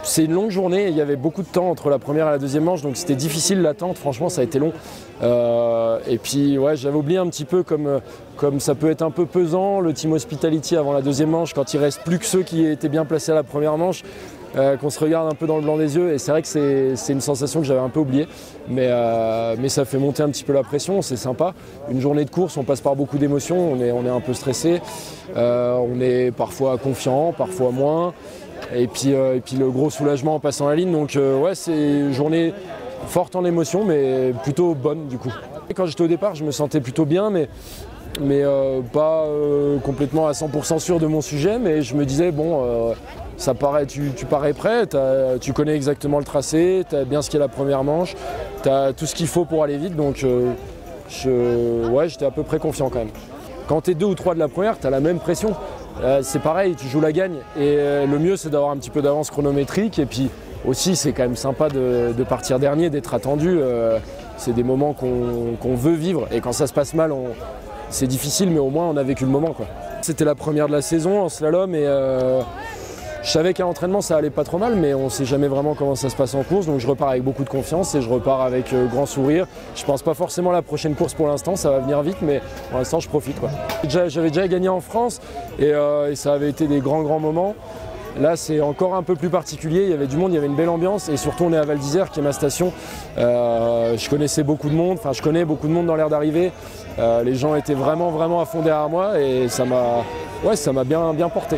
C'est une longue journée, il y avait beaucoup de temps entre la première et la deuxième manche, donc c'était difficile l'attente, franchement ça a été long. Et puis ouais, j'avais oublié un petit peu comme ça peut être un peu pesant, le Team Hospitality avant la deuxième manche, quand il reste plus que ceux qui étaient bien placés à la première manche, qu'on se regarde un peu dans le blanc des yeux, et c'est vrai que c'est une sensation que j'avais un peu oubliée, mais ça fait monter un petit peu la pression, c'est sympa. Une journée de course, on passe par beaucoup d'émotions, on est un peu stressé, on est parfois confiant, parfois moins. Et puis le gros soulagement en passant la ligne, donc ouais, c'est une journée forte en émotion mais plutôt bonne du coup. Quand j'étais au départ je me sentais plutôt bien mais pas complètement à 100% sûr de mon sujet, mais je me disais bon ça paraît, tu parais prêt, tu connais exactement le tracé, tu as bien ce qu'est la première manche, tu as tout ce qu'il faut pour aller vite, donc ouais, j'étais à peu près confiant quand même. Quand tu es 2 ou 3 de la première, tu as la même pression. C'est pareil, tu joues la gagne et le mieux c'est d'avoir un petit peu d'avance chronométrique et puis aussi c'est quand même sympa de partir dernier, d'être attendu, c'est des moments qu'on veut vivre et quand ça se passe mal c'est difficile mais au moins on a vécu le moment, quoi. C'était la première de la saison en slalom et je savais qu'à l'entraînement ça allait pas trop mal mais on ne sait jamais vraiment comment ça se passe en course, donc je repars avec beaucoup de confiance et je repars avec grand sourire. Je pense pas forcément à la prochaine course pour l'instant, ça va venir vite mais pour l'instant je profite, quoi. J'avais déjà gagné en France et ça avait été des grands moments. Là c'est encore un peu plus particulier, il y avait du monde, il y avait une belle ambiance et surtout on est à Val d'Isère qui est ma station. Je connaissais beaucoup de monde, enfin je connais beaucoup de monde dans l'aire d'arrivée. Les gens étaient vraiment à fond derrière moi et ça m'a bien porté.